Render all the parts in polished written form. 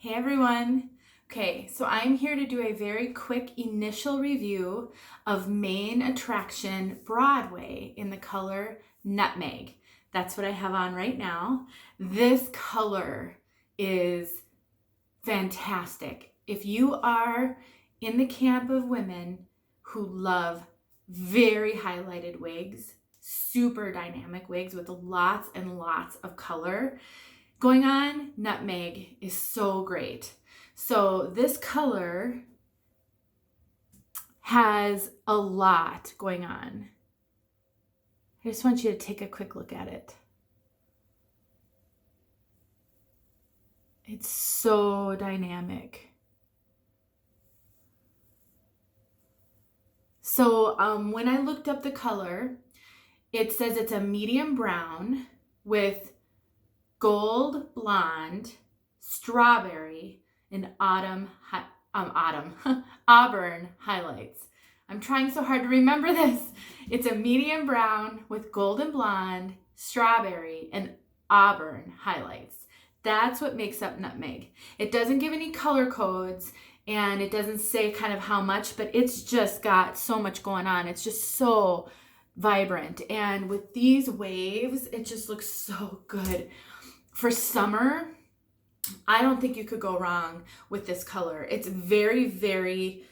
Hey everyone. Okay, so I'm here to do a very quick initial review of Main Attraction Broadway in the color Nutmeg. That's what I have on right now. This color is fantastic. If you are in the camp of women who love very highlighted wigs, super dynamic wigs with lots and lots of color going on, Nutmeg is so great. So this color has a lot going on. I just want you to take a quick look at it. It's so dynamic. So when I looked up the color, it says it's a medium brown with gold, blonde, strawberry, and auburn highlights. I'm trying so hard to remember this. It's a medium brown with golden blonde, strawberry, and auburn highlights. That's what makes up Nutmeg. It doesn't give any color codes and it doesn't say kind of how much, but it's just got so much going on. It's just so vibrant. And with these waves, it just looks so good. For summer, I don't think you could go wrong with this color. It's very, very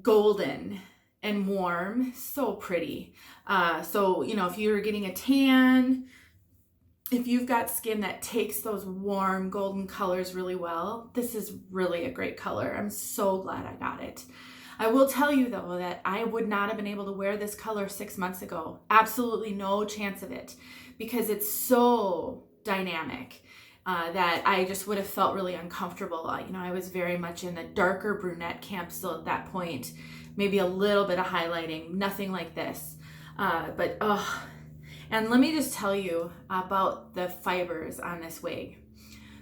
golden and warm, so pretty. So, you know, if you're getting a tan, if you've got skin that takes those warm golden colors really well, this is really a great color. I'm so glad I got it. I will tell you though that I would not have been able to wear this color 6 months ago. Absolutely no chance of it, because it's so dynamic that I just would have felt really uncomfortable. You know, I was very much in the darker brunette camp still at that point, maybe a little bit of highlighting, nothing like this. And let me just tell you about the fibers on this wig.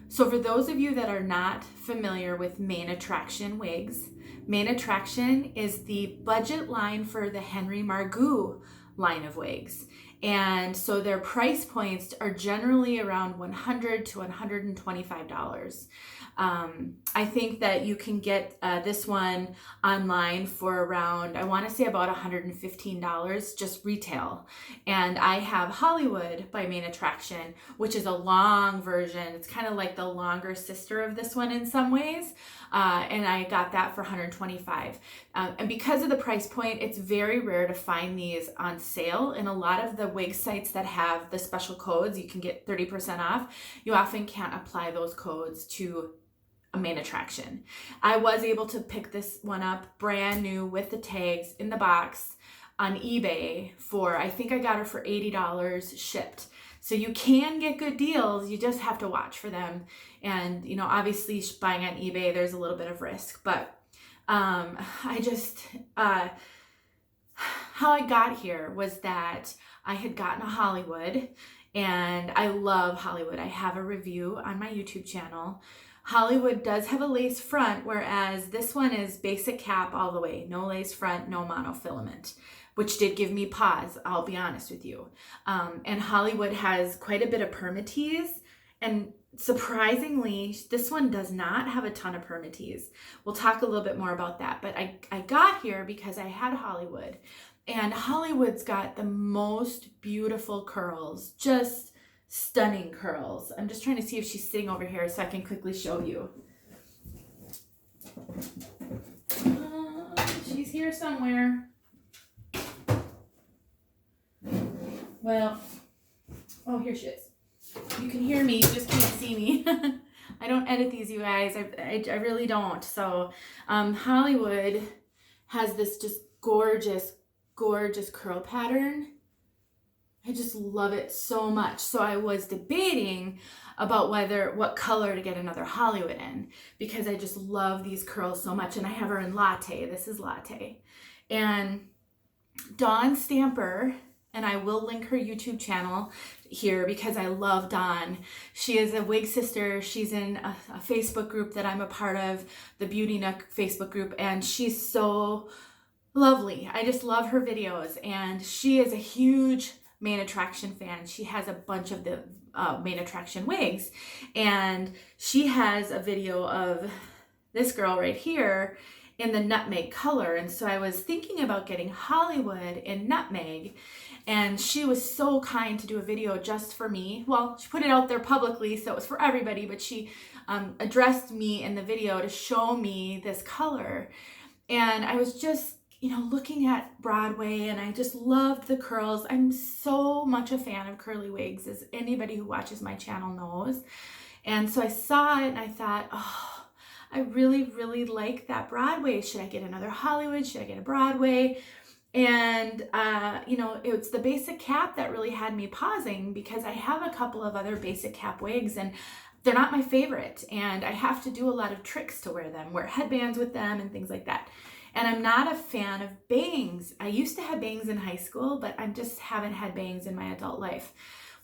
So for those of you that are not familiar with Main Attraction wigs, Main Attraction is the budget line for the Henry Margaux line of wigs. And so their price points are generally around $100 to $125. I think that you can get this one online for around, I want to say about $115, just retail. And I have Hollywood by Main Attraction, which is a long version. It's kind of like the longer sister of this one in some ways. And I got that for $125. And because of the price point, it's very rare to find these on sale. In a lot of the wig sites that have the special codes, you can get 30% off. You often can't apply those codes to a Main Attraction. I was able to pick this one up brand new with the tags in the box on eBay for, I think I got her for $80 shipped. So you can get good deals, you just have to watch for them. And, you know, obviously buying on eBay, there's a little bit of risk, but how I got here was that I had gotten a Hollywood, and I love Hollywood. I have a review on my YouTube channel. Hollywood does have a lace front, whereas this one is basic cap all the way. No lace front, no monofilament, which did give me pause, I'll be honest with you. And Hollywood has quite a bit of permatease, and surprisingly, this one does not have a ton of permatease. We'll talk a little bit more about that, but I got here because I had Hollywood, and Hollywood's got the most beautiful curls, just stunning curls. I'm just trying to see if she's sitting over here so I can quickly show you. She's here somewhere. Well, oh, here she is. You can hear me, you just can't see me. I don't edit these, you guys. I really don't. So Hollywood has this just gorgeous, gorgeous curl pattern. I just love it so much. So I was debating about what color to get another Hollywood in, because I just love these curls so much. And I have her in latte. This is latte. And Dawn Stamper, and I will link her YouTube channel here because I love Dawn. She is a wig sister. She's in a Facebook group that I'm a part of, the Beauty Nook Facebook group, and she's so lovely. I just love her videos, and she is a huge Main Attraction fan. She has a bunch of the Main Attraction wigs, and she has a video of this girl right here in the nutmeg color. And so I was thinking about getting Hollywood in nutmeg, and she was so kind to do a video just for me. Well, she put it out there publicly, so it was for everybody, but she addressed me in the video to show me this color. And I was just, looking at Broadway, and I just loved the curls. I'm so much a fan of curly wigs, as anybody who watches my channel knows. And so I saw it and I thought, oh, I really, really like that Broadway. Should I get another Hollywood? Should I get a Broadway? And, it's the basic cap that really had me pausing, because I have a couple of other basic cap wigs and they're not my favorite. And I have to do a lot of tricks to wear them, wear headbands with them and things like that. And I'm not a fan of bangs. I used to have bangs in high school, but I just haven't had bangs in my adult life.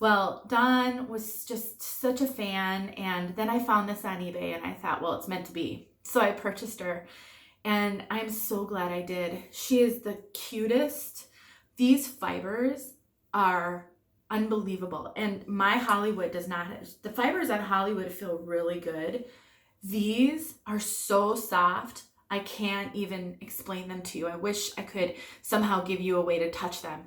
Well, Dawn was just such a fan, and then I found this on eBay and I thought, well, it's meant to be. So I purchased her, and I'm so glad I did. She is the cutest. These fibers are unbelievable. And my Hollywood does not, the fibers on Hollywood feel really good. These are so soft. I can't even explain them to you. I wish I could somehow give you a way to touch them.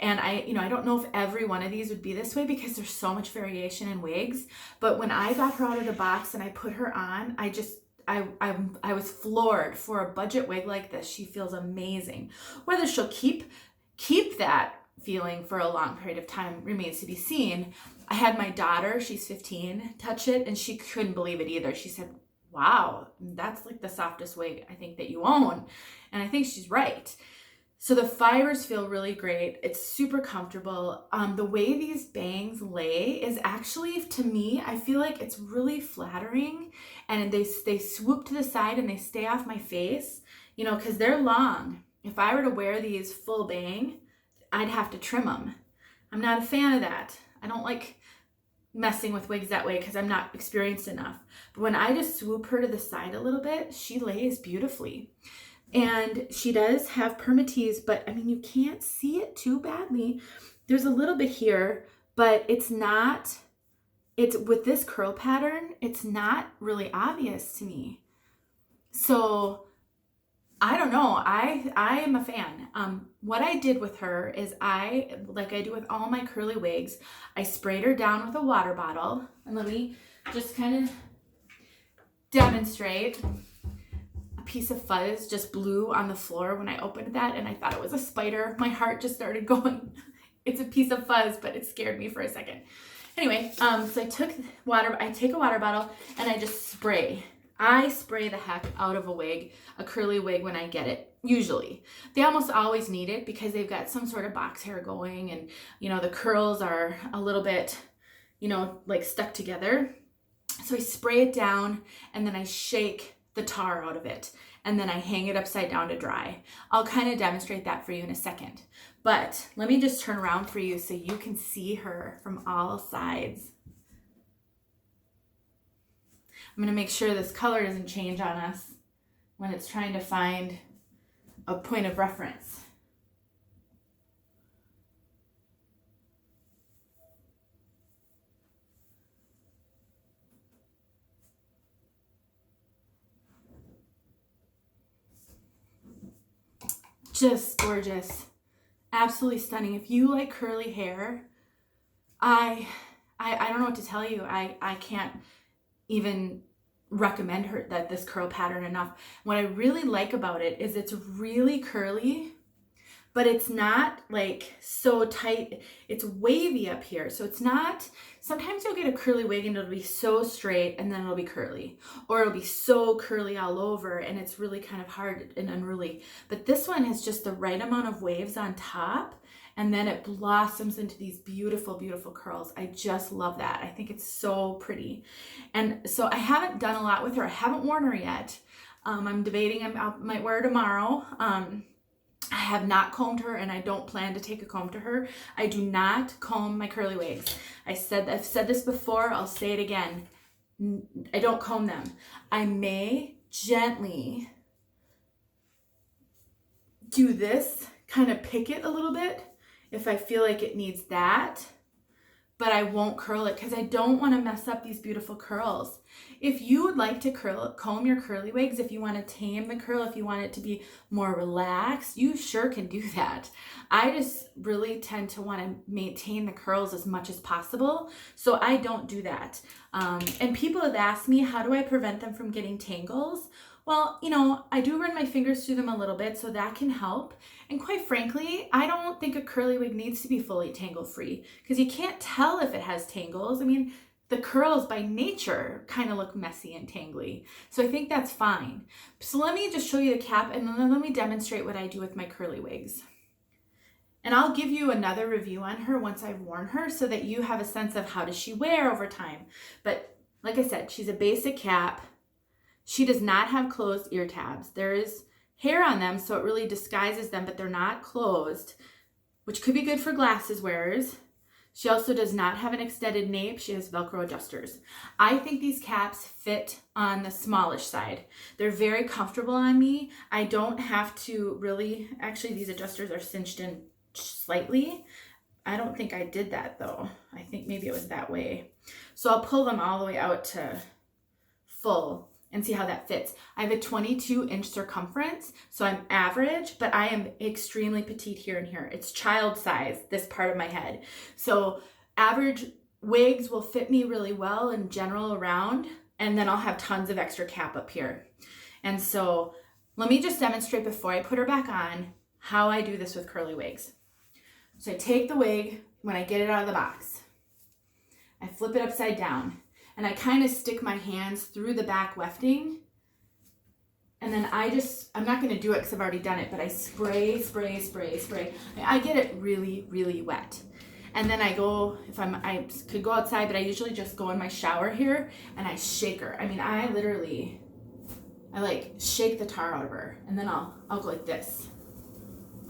And I don't know if every one of these would be this way, because there's so much variation in wigs. But when I got her out of the box and I put her on, I was floored. For a budget wig like this, she feels amazing. Whether she'll keep that feeling for a long period of time remains to be seen. I had my daughter, she's 15, touch it, and she couldn't believe it either. She said, wow, that's like the softest wig I think that you own. And I think she's right. So the fibers feel really great. It's super comfortable. The way these bangs lay is actually, to me, I feel like it's really flattering, and they swoop to the side and they stay off my face, because they're long. If I were to wear these full bang, I'd have to trim them. I'm not a fan of that. I don't like messing with wigs that way because I'm not experienced enough. But when I just swoop her to the side a little bit, she lays beautifully. And she does have permatease, but I mean, you can't see it too badly. There's a little bit here, but it's with this curl pattern, it's not really obvious to me. So I don't know. I am a fan. What I did with her is like I do with all my curly wigs, I sprayed her down with a water bottle. And let me just kind of demonstrate. A piece of fuzz just blew on the floor when I opened that, and I thought it was a spider. My heart just started going. It's a piece of fuzz, but it scared me for a second. Anyway, so I take a water bottle and I just spray. I spray the heck out of a curly wig when I get it, usually. They almost always need it because they've got some sort of box hair going, and, the curls are a little bit, like stuck together. So I spray it down, and then I shake the tar out of it, and then I hang it upside down to dry. I'll kind of demonstrate that for you in a second. But let me just turn around for you so you can see her from all sides. I'm going to make sure this color doesn't change on us when it's trying to find a point of reference. Just gorgeous. Absolutely stunning. If you like curly hair, I don't know what to tell you. I can't even recommend this curl pattern enough. What I really like about it is it's really curly, but it's not like so tight. It's wavy up here. So it's not, sometimes you'll get a curly wig and it'll be so straight and then it'll be curly, or it'll be so curly all over and it's really kind of hard and unruly. But this one has just the right amount of waves on top, and then it blossoms into these beautiful, beautiful curls. I just love that. I think it's so pretty. And so I haven't done a lot with her. I haven't worn her yet. I'm debating, I might wear her tomorrow. I have not combed her, and I don't plan to take a comb to her. I do not comb my curly wigs. I've said this before, I'll say it again. I don't comb them. I may gently do this, kind of pick it a little bit if I feel like it needs that, but I won't curl it because I don't want to mess up these beautiful curls. If you would like to comb your curly wigs, if you want to tame the curl, if you want it to be more relaxed, you sure can do that. I just really tend to want to maintain the curls as much as possible, so I don't do that. And people have asked me, how do I prevent them from getting tangles? Well, you know, I do run my fingers through them a little bit, so that can help. And quite frankly, I don't think a curly wig needs to be fully tangle-free because you can't tell if it has tangles. I mean, the curls by nature kind of look messy and tangly. So I think that's fine. So let me just show you the cap and then let me demonstrate what I do with my curly wigs. And I'll give you another review on her once I've worn her so that you have a sense of how does she wear over time. But like I said, she's a basic cap. She does not have closed ear tabs. There is hair on them, so it really disguises them, but they're not closed, which could be good for glasses wearers. She also does not have an extended nape. She has Velcro adjusters. I think these caps fit on the smallish side. They're very comfortable on me. I don't have to really, actually these adjusters are cinched in slightly. I don't think I did that though. I think maybe it was that way. So I'll pull them all the way out to full and see how that fits. I have a 22-inch circumference, so I'm average, but I am extremely petite here and here. It's child size, this part of my head. So average wigs will fit me really well in general around, and then I'll have tons of extra cap up here. And so let me just demonstrate before I put her back on how I do this with curly wigs. So I take the wig when I get it out of the box. I flip it upside down. And I kind of stick my hands through the back wefting. And then I'm not going to do it because I've already done it, but I spray. I get it really, really wet. And then I could go outside, but I usually just go in my shower here and I shake her. I mean, I like shake the tar out of her. And then I'll go like this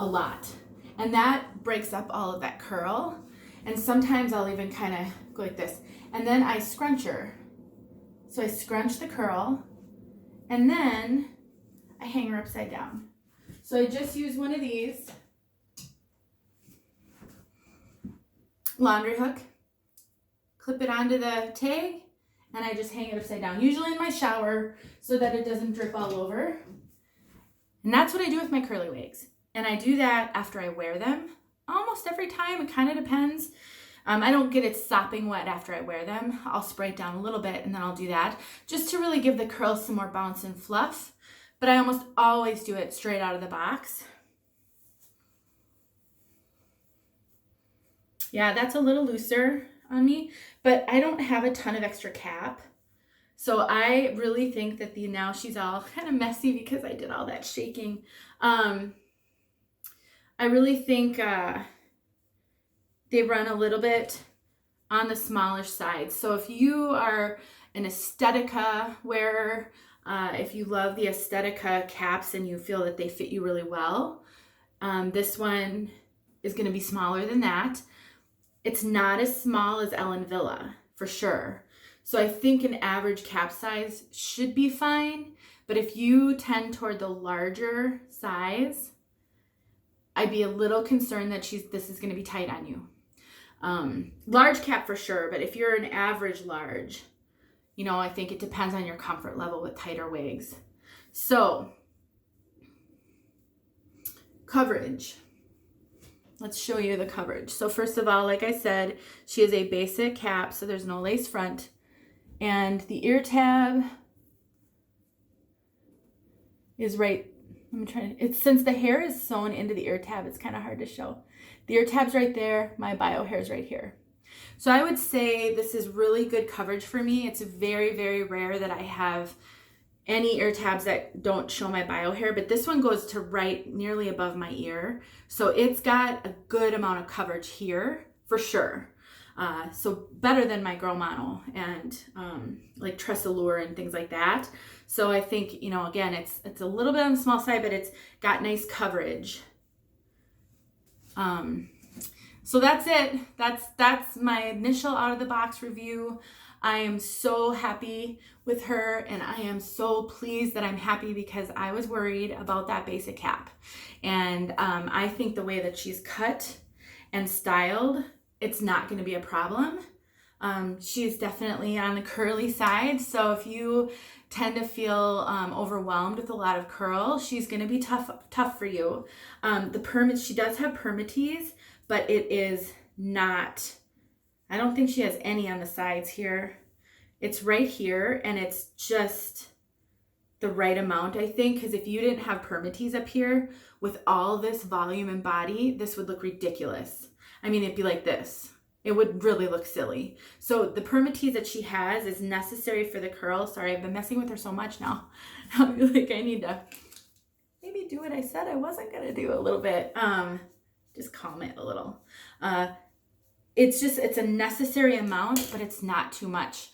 a lot. And that breaks up all of that curl. And sometimes I'll even kind of go like this. And then I scrunch her. So I scrunch the curl and then I hang her upside down. So I just use one of these laundry hook, clip it onto the tag, and I just hang it upside down, usually in my shower so that it doesn't drip all over. And that's what I do with my curly wigs. And I do that after I wear them almost every time. It kind of depends. I don't get it sopping wet after I wear them. I'll spray it down a little bit and then I'll do that just to really give the curls some more bounce and fluff. But I almost always do it straight out of the box. Yeah, that's a little looser on me, but I don't have a ton of extra cap. So I really think that now she's all kind of messy because I did all that shaking. I really think they run a little bit on the smallish side. So if you are an Aesthetica wearer, if you love the Aesthetica caps and you feel that they fit you really well, this one is going to be smaller than that. It's not as small as Ellen Villa, for sure. So I think an average cap size should be fine. But if you tend toward the larger size, I'd be a little concerned that this is going to be tight on you. Large cap for sure, but if you're an average large, you know, I think it depends on your comfort level with tighter wigs. So, coverage. Let's show you the coverage. So first of all, like I said, she is a basic cap, so there's no lace front. And the ear tab is right, since the hair is sewn into the ear tab, it's kind of hard to show. The ear tab's right there, my bio hair's right here. So I would say this is really good coverage for me. It's very, very rare that I have any ear tabs that don't show my bio hair, but this one goes to right nearly above my ear. So it's got a good amount of coverage here for sure. So better than my Girl Mono and like Tressallure and things like that. So I think, you know, again, it's a little bit on the small side, but it's got nice coverage. So that's it. That's my initial out of the box review. I am so happy with her and I am so pleased that I'm happy because I was worried about that basic cap. And I think the way that she's cut and styled, it's not going to be a problem. She's definitely on the curly side, so if you tend to feel overwhelmed with a lot of curl, she's going to be tough for you. She does have permatease, but it is not, I don't think she has any on the sides here. It's right here, and it's just the right amount, I think, because if you didn't have permatease up here with all this volume and body, this would look ridiculous. I mean, it'd be like this. It would really look silly. So the permatease that she has is necessary for the curl. Sorry, I've been messing with her so much now. I feel like I need to maybe do what I said I wasn't going to do a little bit. Just calm it a little. It's a necessary amount, but it's not too much.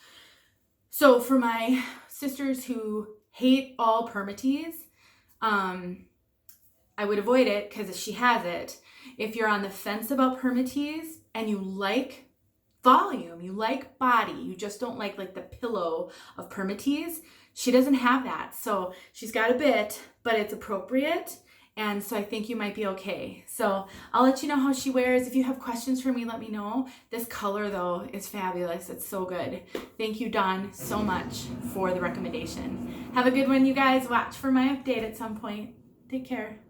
So for my sisters who hate all permatease, I would avoid it because she has it. If you're on the fence about permatease and you like volume, you like body, you just don't like the pillow of permatease, she doesn't have that. So she's got a bit, but it's appropriate. And so I think you might be okay. So I'll let you know how she wears. If you have questions for me, let me know. This color though is fabulous. It's so good. Thank you, Dawn, so much for the recommendation. Have a good one, you guys. Watch for my update at some point. Take care.